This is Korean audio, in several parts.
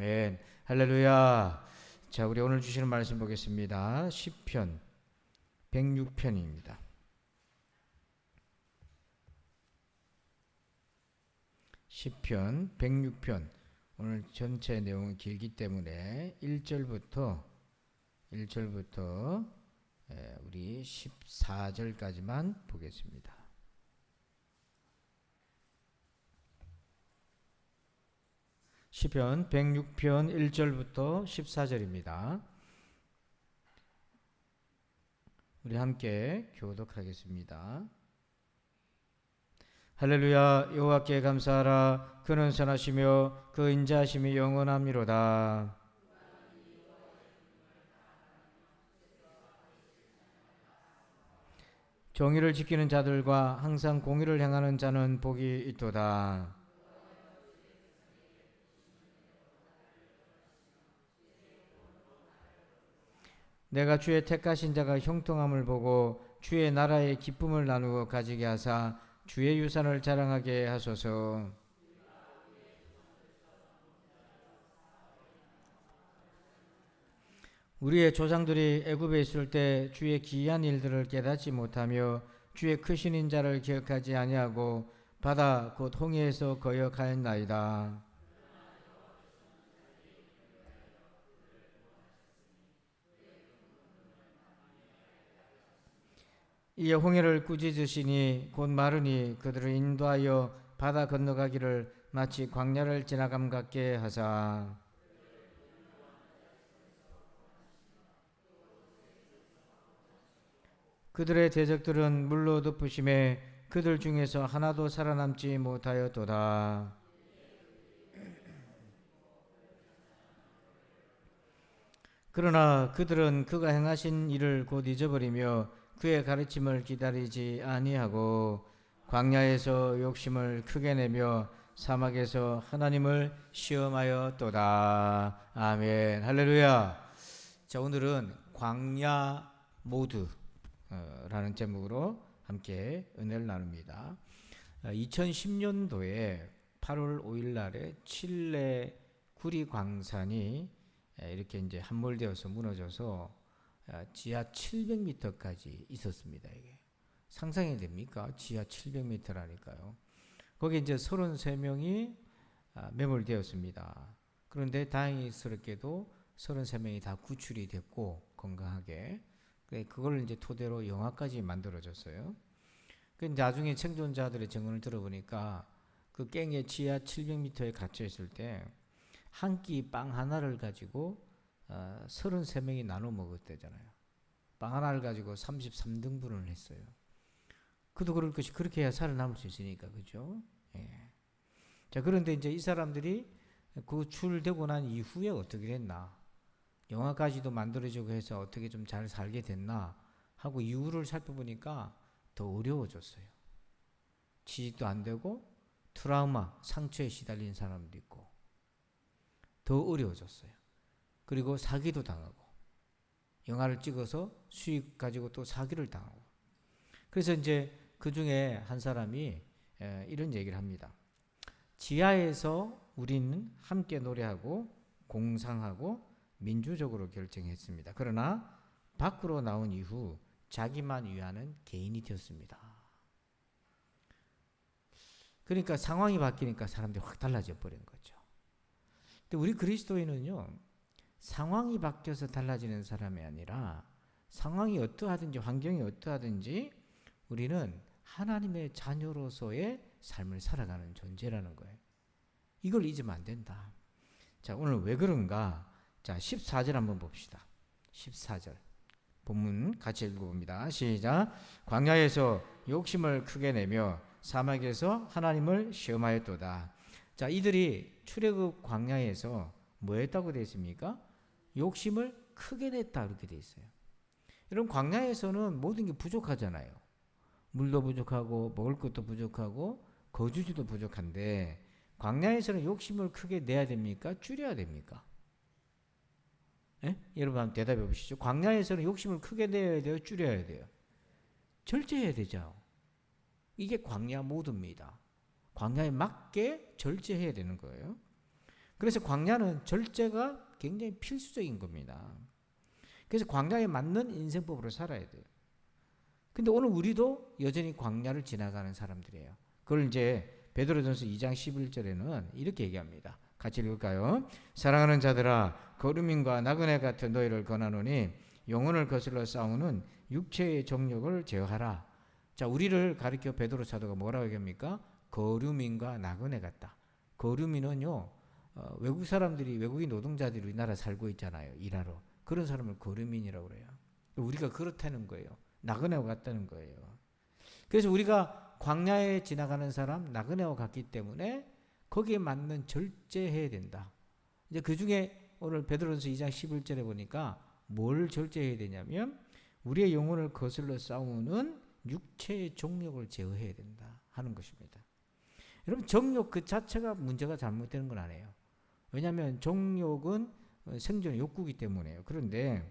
아멘. 할렐루야. 자, 우리 오늘 주시는 말씀 보겠습니다. 시편 106편입니다. 시편 106편. 오늘 전체 내용이 길기 때문에 1절부터 우리 14절까지만 보겠습니다. 시편 106편 1절부터 14절입니다. 우리 함께 교독하겠습니다. 할렐루야. 여호와께 감사하라. 그는 선하시며 그 인자하심이 영원함이로다. 정의를 지키는 자들과 항상 공의를 행하는 자는 복이 있도다. 내가 주의 택하신 자가 형통함을 보고 주의 나라의 기쁨을 나누어 가지게 하사 주의 유산을 자랑하게 하소서. 우리의 조상들이 애굽에 있을 때 주의 기이한 일들을 깨닫지 못하며 주의 크신 인자를 기억하지 아니하고 바다 곧 홍해에서 거역하였나이다. 이에 홍해를 꾸짖으시니 곧 마르니 그들을 인도하여 바다 건너가기를 마치 광야를 지나감 같게 하사 그들의 대적들은 물로 덮으심에 그들 중에서 하나도 살아남지 못하였도다. 그러나 그들은 그가 행하신 일을 곧 잊어버리며 그의 가르침을 기다리지 아니하고 광야에서 욕심을 크게 내며 사막에서 하나님을 시험하였도다. 아멘. 할렐루야. 자, 오늘은 광야 모드 라는 제목으로 함께 은혜를 나눕니다. 2010년도에 8월 5일 날에 칠레 구리 광산이 이렇게 이제 함몰되어서 무너져서 지하 700m까지 있었습니다. 이게 상상이 됩니까? 지하 700m라니까요. 거기 이제 33명이 매몰되었습니다. 그런데 다행스럽게도 33명이 다 구출이 됐고 건강하게 그걸 이제 토대로 영화까지 만들어졌어요. 나중에 생존자들의 증언을 들어보니까 그 깽의 지하 700m에 갇혀 있을 때 한 끼 빵 하나를 가지고 33명이 나눠 먹었대잖아요. 빵 하나를 가지고 33등분을 했어요. 그도 그럴 것이 그렇게 해야 살아남을 수 있으니까, 그죠? 예. 자, 그런데 이제 이 사람들이 구출되고 난 이후에 어떻게 됐나? 영화까지도 만들어지고 해서 어떻게 좀 잘 살게 됐나? 하고 이유를 살펴보니까 더 어려워졌어요. 취직도 안 되고 트라우마, 상처에 시달린 사람도 있고 더 어려워졌어요. 그리고 사기도 당하고 영화를 찍어서 수익 가지고 또 사기를 당하고 그래서 이제 그 중에 한 사람이 이런 얘기를 합니다. 지하에서 우리는 함께 노래하고 공상하고 민주적으로 결정했습니다. 그러나 밖으로 나온 이후 자기만 위하는 개인이 되었습니다. 그러니까 상황이 바뀌니까 사람들이 확 달라져 버린 거죠. 근데 우리 그리스도인은요, 상황이 바뀌어서 달라지는 사람이 아니라 상황이 어떠하든지 환경이 어떠하든지 우리는 하나님의 자녀로서의 삶을 살아가는 존재라는 거예요. 이걸 잊으면 안 된다. 자, 오늘 왜 그런가? 자, 14절 한번 봅시다. 14절. 본문 같이 읽어봅니다. 시작. 광야에서 욕심을 크게 내며 사막에서 하나님을 시험하였도다. 자, 이들이 출애굽 광야에서 뭐 했다고 되어 있습니까? 욕심을 크게 냈다 이렇게 되어 있어요. 여러분, 광야에서는 모든 게 부족하잖아요. 물도 부족하고 먹을 것도 부족하고 거주지도 부족한데 광야에서는 욕심을 크게 내야 됩니까? 줄여야 됩니까? 예? 여러분 한번 대답해 보시죠. 광야에서는 욕심을 크게 내야 돼요? 줄여야 돼요? 절제해야 되죠. 이게 광야 모드입니다. 광야에 맞게 절제해야 되는 거예요. 그래서 광야는 절제가 굉장히 필수적인 겁니다. 그래서 광야에 맞는 인생법으로 살아야 돼요. 근데 오늘 우리도 여전히 광야를 지나가는 사람들이에요. 그걸 이제 베드로전서 2장 11절에는 이렇게 얘기합니다. 같이 읽을까요? 사랑하는 자들아, 거루민과 나그네 같은 너희를 권하노니 영혼을 거슬러 싸우는 육체의 정욕을 제어하라. 자, 우리를 가리켜 베드로 사도가 뭐라고 얘기합니까? 거루민과 나그네 같다. 거루민은요, 외국 사람들이, 외국인 노동자들이 우리나라 살고 있잖아요. 일하러. 그런 사람을 거루민이라고 그래요. 우리가 그렇다는 거예요. 나그네와 같다는 거예요. 그래서 우리가 광야에 지나가는 사람, 나그네와 같기 때문에 거기에 맞는 절제해야 된다. 이제 그 중에 오늘 베드로전서 2장 11절에 보니까 뭘 절제해야 되냐면 우리의 영혼을 거슬러 싸우는 육체의 정욕을 제어해야 된다 하는 것입니다. 여러분, 정욕 그 자체가 문제가 잘못되는 건 아니에요. 왜냐하면 정욕은 생존의 욕구이기 때문에요. 그런데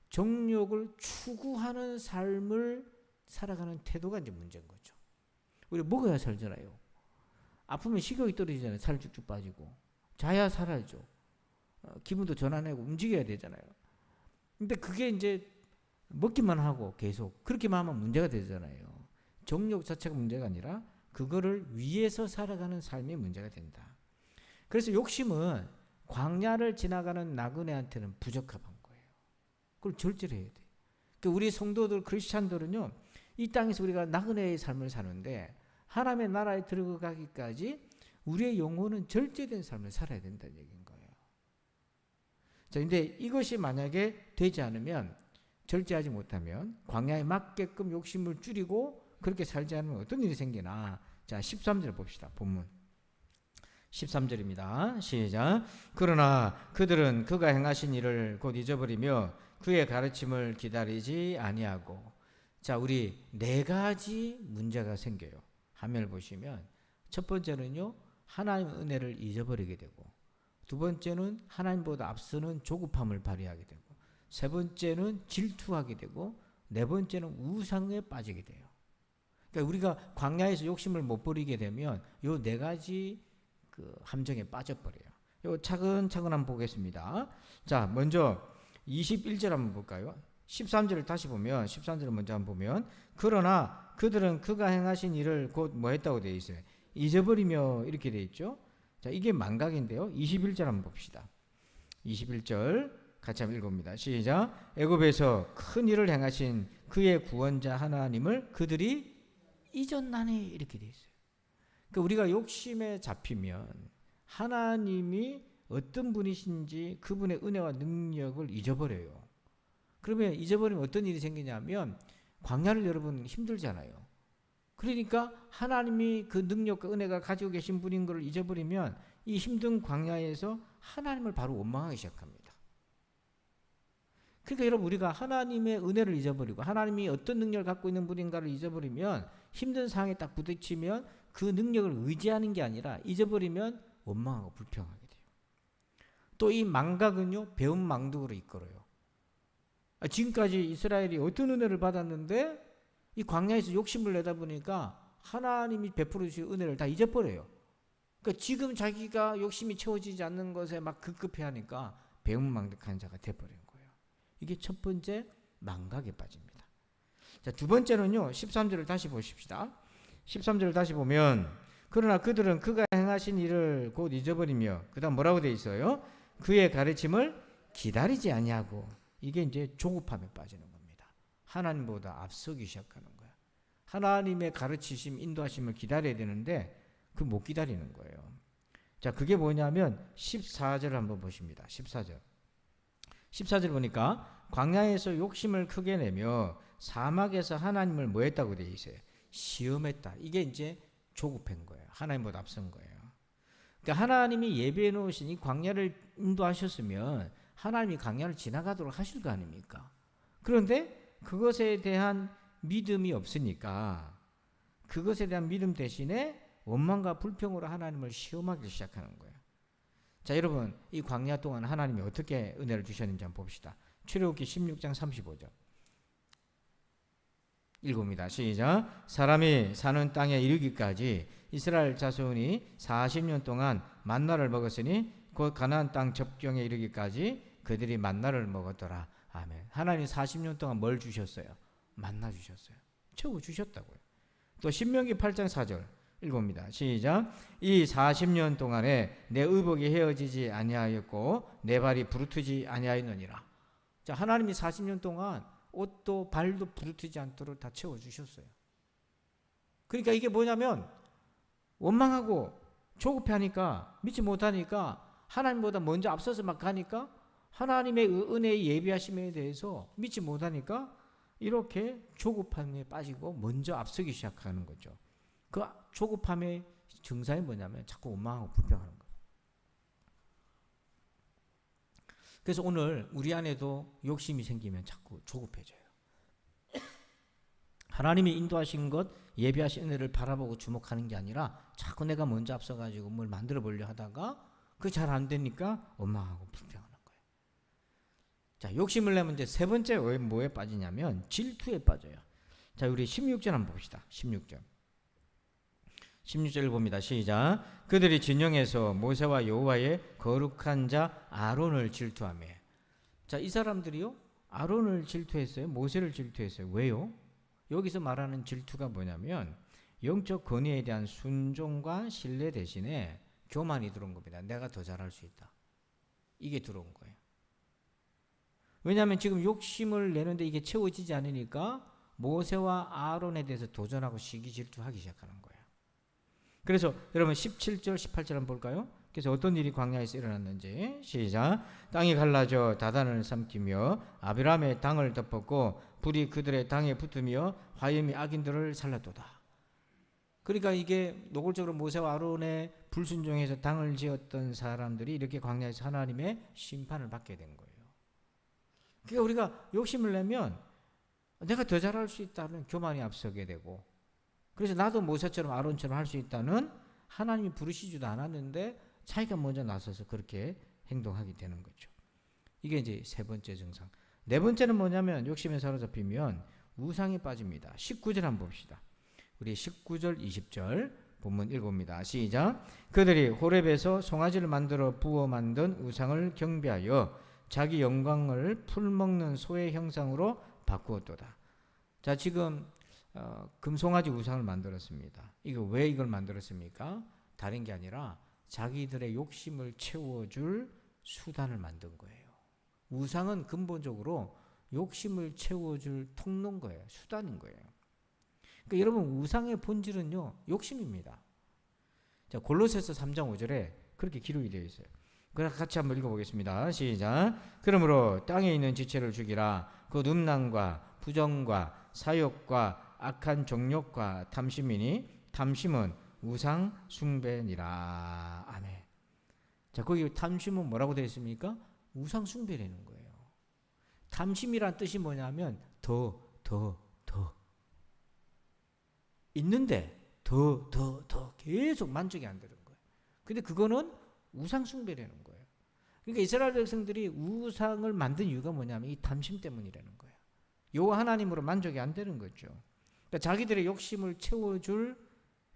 정욕을 추구하는 삶을 살아가는 태도가 이제 문제인 거죠. 우리 먹어야 살잖아요. 아프면 식욕이 떨어지잖아요. 살 쭉쭉 빠지고. 자야 살아야죠. 기분도 전환하고 움직여야 되잖아요. 근데 그게 이제 먹기만 하고 계속 그렇게만 하면 문제가 되잖아요. 정욕 자체가 문제가 아니라 그거를 위해서 살아가는 삶이 문제가 된다. 그래서 욕심은 광야를 지나가는 나그네한테는 부적합한 거예요. 그걸 절제를 해야 돼요. 그러니까 우리 성도들, 크리스찬들은요, 이 땅에서 우리가 나그네의 삶을 사는데 하나님의 나라에 들어가기까지 우리의 영혼은 절제된 삶을 살아야 된다는 얘기인 거예요. 자, 근데 이것이 만약에 되지 않으면, 절제하지 못하면, 광야에 맞게끔 욕심을 줄이고 그렇게 살지 않으면 어떤 일이 생기나. 자, 13절 봅시다. 본문 13절입니다. 시작. 그러나 그들은 그가 행하신 일을 곧 잊어버리며 그의 가르침을 기다리지 아니하고. 자, 우리 네 가지 문제가 생겨요. 화면을 보시면 첫 번째는요, 하나님의 은혜를 잊어버리게 되고, 두 번째는 하나님보다 앞서는 조급함을 발휘하게 되고, 세 번째는 질투하게 되고, 네 번째는 우상에 빠지게 돼요. 그러니까 우리가 광야에서 욕심을 못 버리게 되면 요 네 가지 그 함정에 빠져버려요. 요 차근차근 한번 보겠습니다. 자, 먼저 21절 한번 볼까요? 13절을 다시 보면, 13절을 먼저 한번 보면, 그러나 그들은 그가 행하신 일을 곧 뭐 했다고 되어 있어요? 잊어버리며, 이렇게 되어 있죠. 자, 이게 망각인데요. 21절 한번 봅시다. 21절 같이 한번 읽어봅니다. 시작. 애굽에서 큰 일을 행하신 그의 구원자 하나님을 그들이 잊었나니, 이렇게 되어 있어요. 그러니까 우리가 욕심에 잡히면 하나님이 어떤 분이신지 그분의 은혜와 능력을 잊어버려요. 그러면 잊어버리면 어떤 일이 생기냐면 광야를 여러분 힘들잖아요. 그러니까 하나님이 그 능력과 은혜가 가지고 계신 분인 걸 잊어버리면 이 힘든 광야에서 하나님을 바로 원망하기 시작합니다. 그러니까 여러분, 우리가 하나님의 은혜를 잊어버리고 하나님이 어떤 능력을 갖고 있는 분인가를 잊어버리면, 힘든 상황에 딱 부딪히면 그 능력을 의지하는 게 아니라 잊어버리면 원망하고 불평하게 돼요. 또 이 망각은요, 배움 망덕으로 이끌어요. 지금까지 이스라엘이 어떤 은혜를 받았는데 이 광야에서 욕심을 내다 보니까 하나님이 베풀어 주신 은혜를 다 잊어버려요. 그러니까 지금 자기가 욕심이 채워지지 않는 것에 막 급급해하니까 배은망덕한 자가 돼버린 거예요. 이게 첫 번째 망각에 빠집니다. 자, 두 번째는요, 13절을 다시 보십시다. 13절을 다시 보면, 그러나 그들은 그가 행하신 일을 곧 잊어버리며, 그 다음 뭐라고 되어 있어요? 그의 가르침을 기다리지 아니하고. 이게 이제 조급함에 빠지는 겁니다. 하나님보다 앞서기 시작하는 거야. 하나님의 가르치심, 인도하심을 기다려야 되는데 그 못 기다리는 거예요. 자, 그게 뭐냐면 14절을 한번 보십니다. 14절 보니까 광야에서 욕심을 크게 내며 사막에서 하나님을 뭐 했다고 되어 있어요? 시험했다. 이게 이제 조급한 거예요. 하나님보다 앞선 거예요. 그러니까 하나님이 예비해 놓으신 이 광야를 인도하셨으면 하나님이 광야를 지나가도록 하실 거 아닙니까? 그런데 그것에 대한 믿음이 없으니까 그것에 대한 믿음 대신에 원망과 불평으로 하나님을 시험하기 시작하는 거예요. 자, 여러분, 이 광야 동안 하나님이 어떻게 은혜를 주셨는지 한번 봅시다. 출애굽기 16장 35절 읽어봅니다. 시작. 사람이 사는 땅에 이르기까지 이스라엘 자손이 40년 동안 만나를 먹었으니 곧 가나안 땅 접경에 이르기까지 그들이 만나를 먹었더라. 아멘. 하나님 40년 동안 뭘 주셨어요? 만나 주셨어요. 채워 주셨다고요. 또 신명기 8장 4절 읽어봅니다. 시작. 이 40년 동안에 내 의복이 헤어지지 아니하였고 내 발이 부르트지 아니하였느니라. 자, 하나님이 40년 동안 옷도 발도 부르트지 않도록 다 채워주셨어요. 그러니까 이게 뭐냐면 원망하고 조급해하니까 믿지 못하니까 하나님보다 먼저 앞서서 막 가니까 하나님의 은혜의 예비하심에 대해서 믿지 못하니까 이렇게 조급함에 빠지고 먼저 앞서기 시작하는 거죠. 그 조급함의 증상이 뭐냐면 자꾸 원망하고 불평하는 거예요. 그래서 오늘 우리 안에도 욕심이 생기면 자꾸 조급해져요. 하나님이 인도하신 것, 예비하신 은혜를 바라보고 주목하는 게 아니라 자꾸 내가 먼저 앞서가지고 뭘 만들어 보려 하다가 그게 잘 안 되니까 원망하고 불평하는 거예요. 자, 욕심을 내면 이제 세 번째 뭐에 빠지냐면 질투에 빠져요. 자, 우리 16절 한번 봅시다. 16절 봅니다. 시작. 그들이 진영에서 모세와 여호와의 거룩한 자 아론을 질투하며. 자, 이 사람들이요 아론을 질투했어요. 모세를 질투했어요. 왜요? 여기서 말하는 질투가 뭐냐면 영적 권위에 대한 순종과 신뢰 대신에 교만이 들어온 겁니다. 내가 더 잘할 수 있다. 이게 들어온 거예요. 왜냐하면 지금 욕심을 내는데 이게 채워지지 않으니까 모세와 아론에 대해서 도전하고 시기 질투하기 시작하는 거예요. 그래서 여러분 17절 18절 한번 볼까요? 그래서 어떤 일이 광야에서 일어났는지 시작. 땅이 갈라져 다단을 삼키며 아비람의 당을 덮었고 불이 그들의 당에 붙으며 화염이 악인들을 살랐도다. 그러니까 이게 노골적으로 모세와 아론의 불순종해서 당을 지었던 사람들이 이렇게 광야에서 하나님의 심판을 받게 된 거예요. 그러니까 우리가 욕심을 내면 내가 더 잘할 수 있다는 교만이 앞서게 되고, 그래서 나도 모세처럼 아론처럼 할 수 있다는 하나님이 부르시지도 않았는데 자기가 먼저 나서서 그렇게 행동하게 되는 거죠. 이게 이제 세 번째 증상. 네 번째는 뭐냐면 욕심에 사로잡히면 우상에 빠집니다. 19절 한번 봅시다. 우리 19절 20절 본문 읽어봅니다. 시작. 그들이 호렙에서 송아지를 만들어 부어 만든 우상을 경배하여 자기 영광을 풀먹는 소의 형상으로 바꾸었도다. 자, 지금 금송아지 우상을 만들었습니다. 이거 왜 이걸 만들었습니까? 다른 게 아니라 자기들의 욕심을 채워줄 수단을 만든 거예요. 우상은 근본적으로 욕심을 채워줄 통로인 거예요. 수단인 거예요. 그러니까 여러분 우상의 본질은요 욕심입니다. 자, 골로새서 3장 5절에 그렇게 기록이 되어 있어요. 그래서 같이 한번 읽어보겠습니다. 시작. 그러므로 땅에 있는 지체를 죽이라. 그 음란과 부정과 사욕과 악한 정욕과 탐심이니 탐심은 우상 숭배니라. 아멘. 자, 거기 탐심은 뭐라고 되어 있습니까? 우상 숭배라는 거예요. 탐심이란 뜻이 뭐냐면 더 있는데 더 계속 만족이 안 되는 거예요. 근데 그거는 우상 숭배라는 거예요. 그러니까 이스라엘 백성들이 우상을 만든 이유가 뭐냐면 이 탐심 때문이라는 거예요. 여호와 하나님으로 만족이 안 되는 거죠. 그러니까 자기들의 욕심을 채워줄,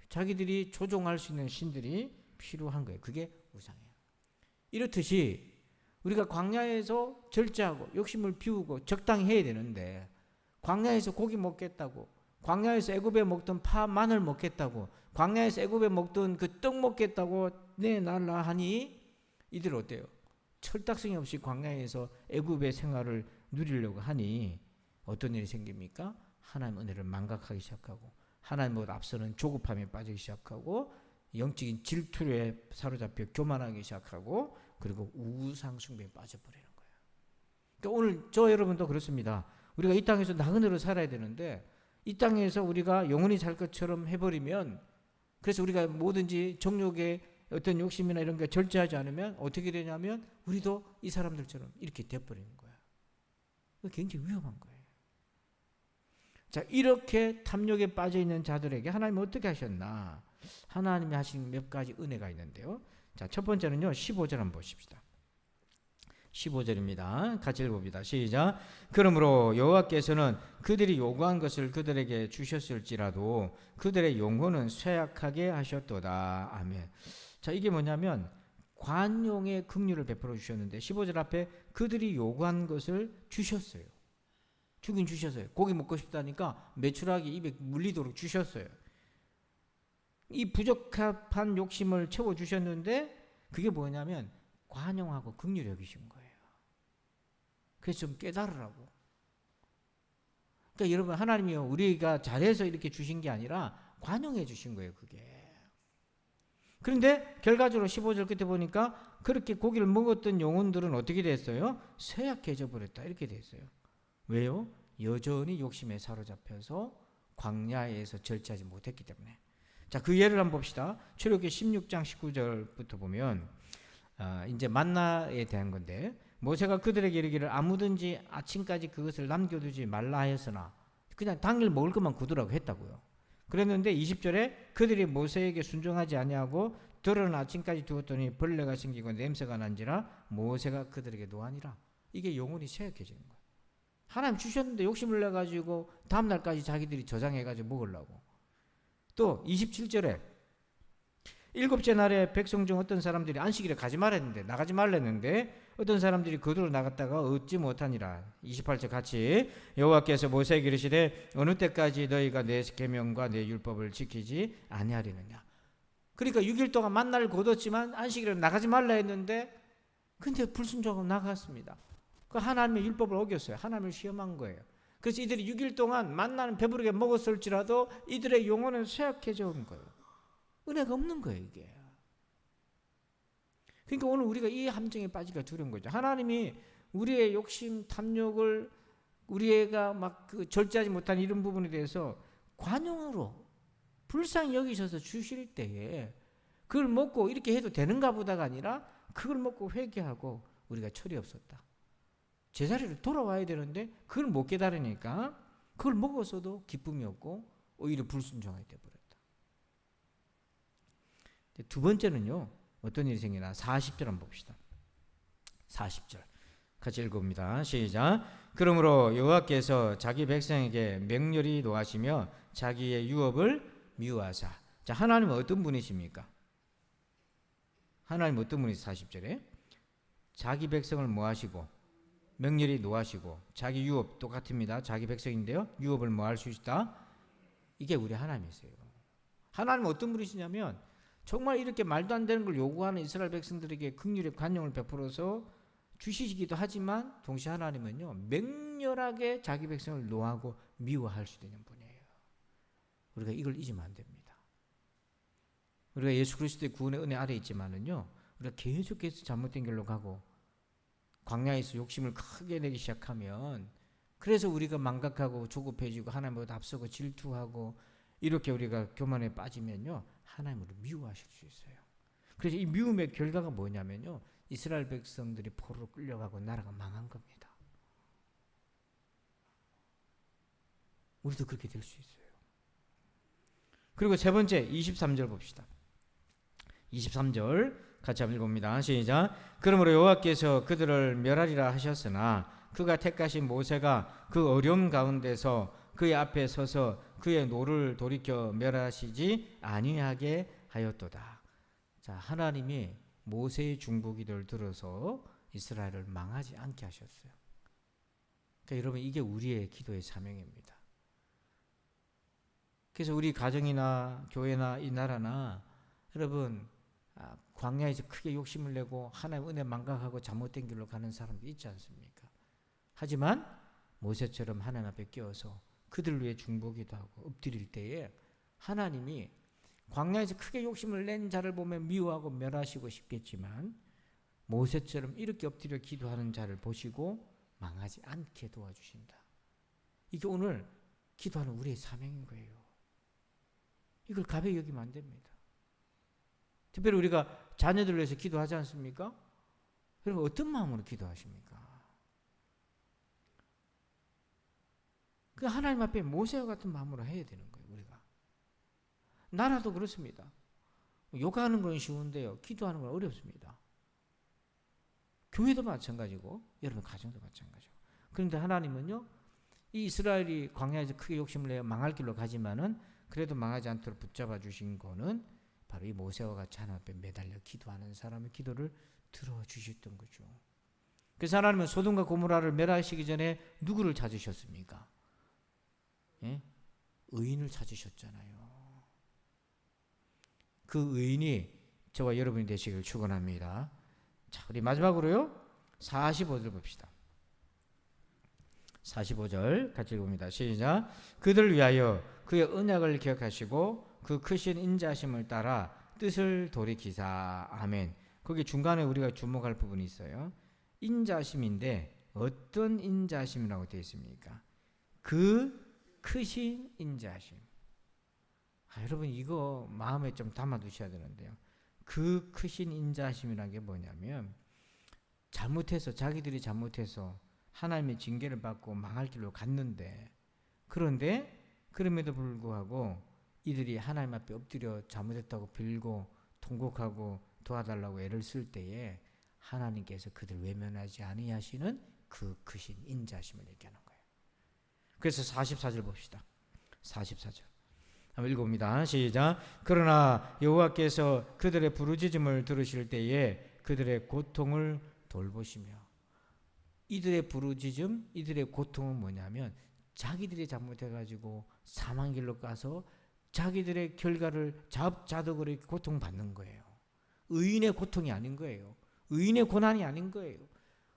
자기들이 조종할 수 있는 신들이 필요한 거예요. 그게 우상이에요. 이렇듯이 우리가 광야에서 절제하고 욕심을 비우고 적당히 해야 되는데, 광야에서 고기 먹겠다고, 광야에서 애굽에 먹던 파 마늘 먹겠다고, 광야에서 애굽에 먹던 그 떡 먹겠다고 내날라 하니 이들 어때요? 철딱성이 없이 광야에서 애굽의 생활을 누리려고 하니 어떤 일이 생깁니까? 하나님 은혜를 망각하기 시작하고 하나님보다 앞서는 조급함에 빠지기 시작하고 영적인 질투에 사로잡혀 교만하기 시작하고 그리고 우상 숭배에 빠져버리는 거예요. 그러니까 오늘 저 여러분도 그렇습니다. 우리가 이 땅에서 나그네로 살아야 되는데 이 땅에서 우리가 영원히 살 것처럼 해버리면, 그래서 우리가 뭐든지 정욕의 어떤 욕심이나 이런 게 절제하지 않으면 어떻게 되냐면 우리도 이 사람들처럼 이렇게 돼버리는 거야. 굉장히 위험한 거예요. 자, 이렇게 탐욕에 빠져있는 자들에게 하나님은 어떻게 하셨나? 하나님이 하신 몇 가지 은혜가 있는데요. 자, 첫 번째는요 15절 한번 보십시다. 15절입니다. 같이 읽어봅니다. 시작. 그러므로 여호와께서는 그들이 요구한 것을 그들에게 주셨을지라도 그들의 영혼은 쇠약하게 하셨도다. 아멘. 자, 이게 뭐냐면 관용의 긍휼을 베풀어 주셨는데 15절 앞에 그들이 요구한 것을 주셨어요. 주긴 주셨어요. 고기 먹고 싶다니까 메추라기 입에 물리도록 주셨어요. 이 부적합한 욕심을 채워주셨는데 그게 뭐냐면 관용하고 긍휼히 여기신 거예요. 그래서 좀 깨달으라고. 그러니까 여러분, 하나님이 우리가 잘해서 이렇게 주신 게 아니라 관용해 주신 거예요, 그게. 그런데 결과적으로 15절 끝에 보니까 그렇게 고기를 먹었던 영혼들은 어떻게 됐어요? 쇠약해져 버렸다, 이렇게 됐어요. 왜요? 여전히 욕심에 사로잡혀서 광야에서 절제하지 못했기 때문에. 자, 그 예를 한번 봅시다. 출애굽기 16장 19절부터 보면 이제 만나에 대한 건데, 모세가 그들에게 이르기를 아무든지 아침까지 그것을 남겨두지 말라 하였으나 그냥 당일 먹을 것만 구두라고 했다고요. 그랬는데 20절에 그들이 모세에게 순종하지 아니하고 들은 아침까지 두었더니 벌레가 생기고 냄새가 난지라 모세가 그들에게 노하니라. 이게 영혼이 쇠약해지는 거예요. 하나님 주셨는데 욕심을 내가지고 다음날까지 자기들이 저장해가지고 먹으려고. 또 27절에 일곱째 날에 백성 중 어떤 사람들이 안식일에 가지 말했는데, 나가지 말랬는데 어떤 사람들이 거두러 나갔다가 얻지 못하니라. 28절 같이 여호와께서 모세에게 이르시되 어느 때까지 너희가 내 계명과 내 율법을 지키지 아니하리느냐. 그러니까 6일 동안 만나를 거뒀지만 안식일에 나가지 말라 했는데 근데 불순종하고 나갔습니다. 그 하나님의 율법을 어겼어요. 하나님을 시험한 거예요. 그래서 이들이 6일 동안 만나는 배부르게 먹었을지라도 이들의 영혼은 쇠약해져 온 거예요. 은혜가 없는 거예요, 이게. 그러니까 오늘 우리가 이 함정에 빠지기가 두려운 거죠. 하나님이 우리의 욕심, 탐욕을 우리가 막 절제하지 못한 이런 부분에 대해서 관용으로 불쌍히 여기셔서 주실 때에 그걸 먹고 이렇게 해도 되는가 보다가 아니라 그걸 먹고 회개하고 우리가 철이 없었다. 제자리로 돌아와야 되는데 그걸 못 깨달으니까 그걸 먹었어도 기쁨이 없고 오히려 불순종하게 되어버렸다. 두 번째는요, 어떤 일이 생기나 40절 한번 봅시다. 40절 같이 읽어봅니다. 시작. 그러므로 여호와께서 자기 백성에게 맹렬히 노하시며 자기의 유업을 미워하사. 자, 하나님은 어떤 분이십니까? 하나님 어떤 분이세요? 40절에 자기 백성을 뭐 하시고 맹렬히 노하시고 자기 유업 똑같습니다. 자기 백성인데요, 유업을 뭐 할 수 있다? 이게 우리 하나님이세요. 하나님은 어떤 분이시냐면 정말 이렇게 말도 안 되는 걸 요구하는 이스라엘 백성들에게 긍휼의 관용을 베풀어서 주시기도 하지만 동시에 하나님은요, 맹렬하게 자기 백성을 노하고 미워할 수도 있는 분이에요. 우리가 이걸 잊으면 안 됩니다. 우리가 예수 그리스도의 구원의 은혜 아래 있지만은요, 우리가 계속해서 잘못된 길로 가고 광야에서 욕심을 크게 내기 시작하면, 그래서 우리가 망각하고 조급해지고 하나님보다 앞서고 질투하고 이렇게 우리가 교만에 빠지면요, 하나님을 미워하실 수 있어요. 그래서 이 미움의 결과가 뭐냐면요, 이스라엘 백성들이 포로로 끌려가고 나라가 망한 겁니다. 우리도 그렇게 될 수 있어요. 그리고 세 번째 23절 봅시다. 23절 같이 한번 읽어봅니다. 시작. 그러므로 여호와께서 그들을 멸하리라 하셨으나 그가 택하신 모세가 그 어려움 가운데서 그의 앞에 서서 그의 노를 돌이켜 멸하시지 아니하게 하였도다. 자, 하나님이 모세의 중보기도를 들어서 이스라엘을 망하지 않게 하셨어요. 그러니까 여러분, 이게 우리의 기도의 사명입니다. 그래서 우리 가정이나 교회나 이 나라나 여러분, 광야에서 크게 욕심을 내고 하나님 은혜 망각하고 잘못된 길로 가는 사람도 있지 않습니까? 하지만 모세처럼 하나님 앞에 끼어서 그들 위해 중보기도 하고 엎드릴 때에 하나님이 광야에서 크게 욕심을 낸 자를 보면 미워하고 멸하시고 싶겠지만 모세처럼 이렇게 엎드려 기도하는 자를 보시고 망하지 않게 도와주신다. 이게 오늘 기도하는 우리의 사명인 거예요. 이걸 가벼이 여기면 안 됩니다. 특별히 우리가 자녀들을 위해서 기도하지 않습니까? 여러분, 어떤 마음으로 기도하십니까? 그 하나님 앞에 모세와 같은 마음으로 해야 되는 거예요, 우리가. 나라도 그렇습니다. 욕하는 건 쉬운데요, 기도하는 건 어렵습니다. 교회도 마찬가지고 여러분 가정도 마찬가지고. 그런데 하나님은요, 이 이스라엘이 광야에서 크게 욕심을 내어 망할 길로 가지만은 그래도 망하지 않도록 붙잡아 주신 거는 바로 이 모세와 같이 하나님 앞에 매달려 기도하는 사람의 기도를 들어주셨던 거죠. 그래서 하나님은 소돔과 고모라를 멸하시기 전에 누구를 찾으셨습니까? 예? 의인을 찾으셨잖아요. 그 의인이 저와 여러분이 되시길 축원합니다. 자, 우리 마지막으로요 45절 봅시다. 45절 같이 읽어봅니다. 시작. 그들을 위하여 그의 언약을 기억하시고 그 크신 인자심을 따라 뜻을 돌이키사. 아멘. 거기 중간에 우리가 주목할 부분이 있어요. 인자심인데 어떤 인자심이라고 되어 있습니까? 그 크신 인자심. 여러분 이거 마음에 좀 담아두셔야 되는데요. 그 크신 인자심이라는 게 뭐냐면 자기들이 잘못해서 하나님의 징계를 받고 망할 길로 갔는데, 그런데 그럼에도 불구하고 이들이 하나님 앞에 엎드려 잘못했다고 빌고 통곡하고 도와달라고 애를 쓸 때에 하나님께서 그들 외면하지 아니하시는 그 크신 인자심을 얘기하는 거예요. 그래서 44절 봅시다. 44절 한번 읽어봅니다. 시작. 그러나 여호와께서 그들의 부르짖음을 들으실 때에 그들의 고통을 돌보시며. 이들의 부르짖음, 이들의 고통은 뭐냐면 자기들이 잘못해가지고 사망길로 가서 자기들의 결과를 자업자득으로 고통받는 거예요. 의인의 고통이 아닌 거예요. 의인의 고난이 아닌 거예을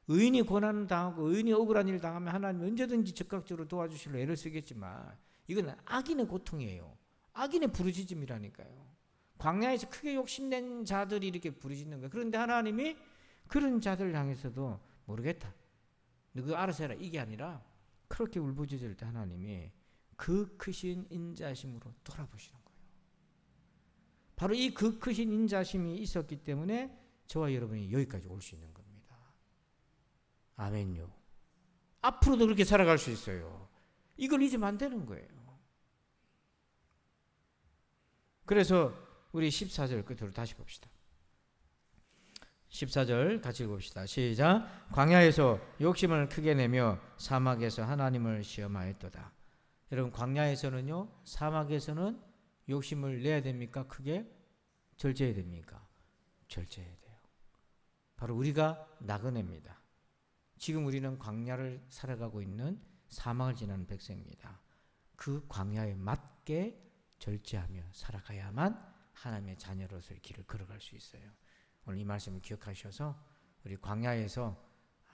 의인이 고난을 당하고 의인이 억울한 일을 당하면 하나님이 언제든지 적극적으로 도와주시려 애를 쓰겠지만 이건 악인의 고통이에요. 악인의 부르짖음이라니까요. 광야에서 크게 욕심낸 자들이 이렇게 부르짖는 거예요. 그런데 하나님이 그런 자들을 향해서도 모르겠다, 너그 알아서 해라, 이게 아니라 그렇게 울부짖을 때 하나님이 그 크신 인자심으로 돌아보시는 거예요. 바로 이 그 크신 인자심이 있었기 때문에 저와 여러분이 여기까지 올 수 있는 겁니다. 아멘요. 앞으로도 그렇게 살아갈 수 있어요. 이걸 잊으면 안 되는 거예요. 그래서 우리 14절 끝으로 다시 봅시다. 14절 같이 읽읍시다. 시작. 광야에서 욕심을 크게 내며 사막에서 하나님을 시험하였도다. 여러분 광야에서는요, 사막에서는 욕심을 내야 됩니까? 크게 절제해야 됩니까? 절제해야 돼요. 바로 우리가 나그네입니다. 지금 우리는 광야를 살아가고 있는 사막을 지나는 백성입니다. 그 광야에 맞게 절제하며 살아가야만 하나님의 자녀로서의 길을 걸어갈 수 있어요. 오늘 이 말씀을 기억하셔서 우리 광야에서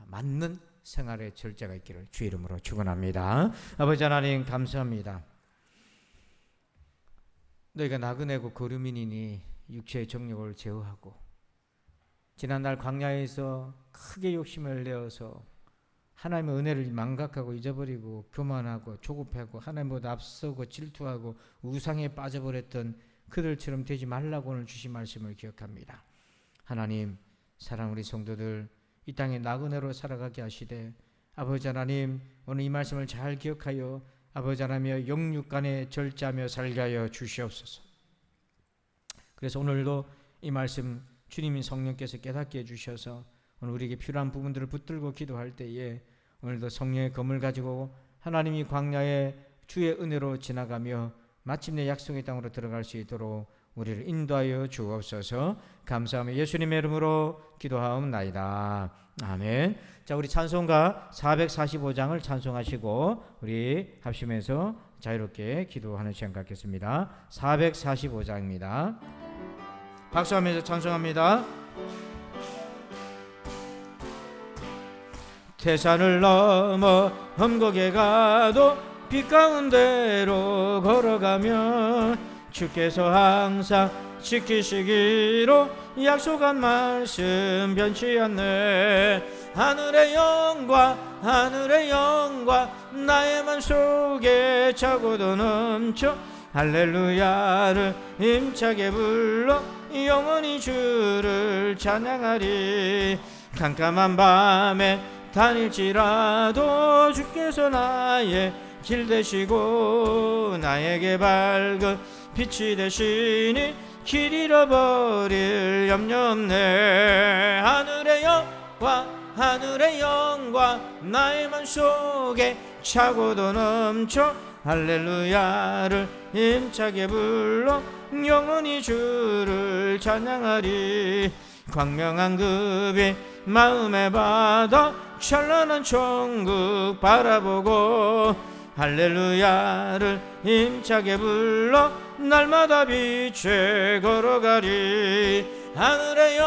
맞는 생활의 절제가 있기를 주의 이름으로 축원합니다. 아버지 하나님 감사합니다. 너희가 나그네고 거류민이니 육체의 정욕을 제어하고 지난날 광야에서 크게 욕심을 내어서 하나님의 은혜를 망각하고 잊어버리고 교만하고 조급하고 하나님보다 앞서고 질투하고 우상에 빠져버렸던 그들처럼 되지 말라고 오늘 주신 말씀을 기억합니다. 하나님, 사랑 우리 성도들 이 땅에 나그네로 살아가게 하시되 아버지 하나님, 오늘 이 말씀을 잘 기억하여 아버지 하나님의 영육간에 절제하며 살게 하여 주시옵소서. 그래서 오늘도 이 말씀 주님인 성령께서 깨닫게 해주셔서 오늘 우리에게 필요한 부분들을 붙들고 기도할 때에 오늘도 성령의 검을 가지고 하나님이 광야에 주의 은혜로 지나가며 마침내 약속의 땅으로 들어갈 수 있도록 우리를 인도하여 주옵소서. 감사하며 예수님의 이름으로 기도하옵나이다. 아멘. 자, 우리 찬송가 445장을 찬송하시고 우리 합심해서 자유롭게 기도하는 시간 갖겠습니다. 445장입니다. 박수하면서 찬송합니다. 태산을 넘어 험곡에 가도 빛 가운데로 걸어가면 주께서 항상 지키시기로 약속한 말씀 변치 않네. 하늘의 영광 나의 맘속에 차고도 넘쳐 할렐루야를 힘차게 불러 영원히 주를 찬양하리. 캄캄한 밤에 다닐지라도 주께서 나의 길 되시고 나에게 밝은 빛이 되시니 길 잃어버릴 염려 없네. 하늘의 영광 나의 맘속에 차고도 넘쳐 할렐루야를 힘차게 불러 영원히 주를 찬양하리. 광명한 그 빛 마음에 받아 찬란한 천국 바라보고 할렐루야를 힘차게 불러 날마다 빛에 걸어가리. 하늘의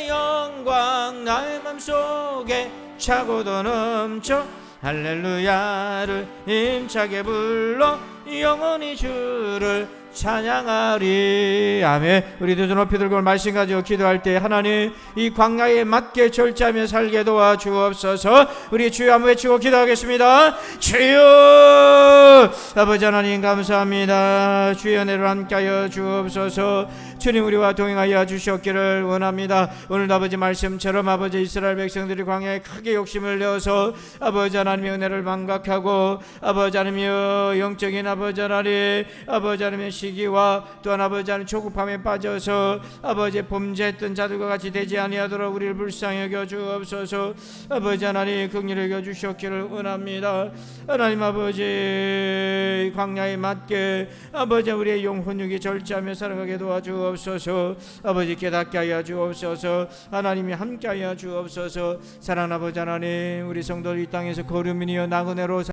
영광 나의 맘속에 차고도 넘쳐 할렐루야를 힘차게 불러 영원히 주를 찬양하리. 아멘. 우리 두 손 높이 들고 말씀 가지고 기도할 때 하나님 이 광야에 맞게 절제하며 살게 도와주옵소서. 우리 주여 한번 외치고 기도하겠습니다. 주여 아버지 하나님 감사합니다. 주의 은혜를 함께하여 주옵소서. 주님 우리와 동행하여 주셨기를 원합니다. 오늘도 아버지 말씀처럼 아버지 이스라엘 백성들이 광야에 크게 욕심을 내어서 아버지 하나님의 은혜를 망각하고 아버지 하나님의 영적인 아버지 하나님의 시기와 또한 아버지 하나님 조급함에 빠져서 아버지 범죄했던 자들과 같이 되지 아니하도록 우리를 불쌍히 여겨 주옵소서. 아버지 하나님 긍휼히 여겨 주셨기를 원합니다. 하나님 아버지 광야에 맞게 아버지 우리의 영혼육이 절제하며 살아가게 도와주옵소서. 아버지 깨닫게 하여 주옵소서. 하나님이 함께 하여 주옵소서. 사랑하는 아버지 하나님 우리 성도들 이 땅에서 거류민이여 나그네로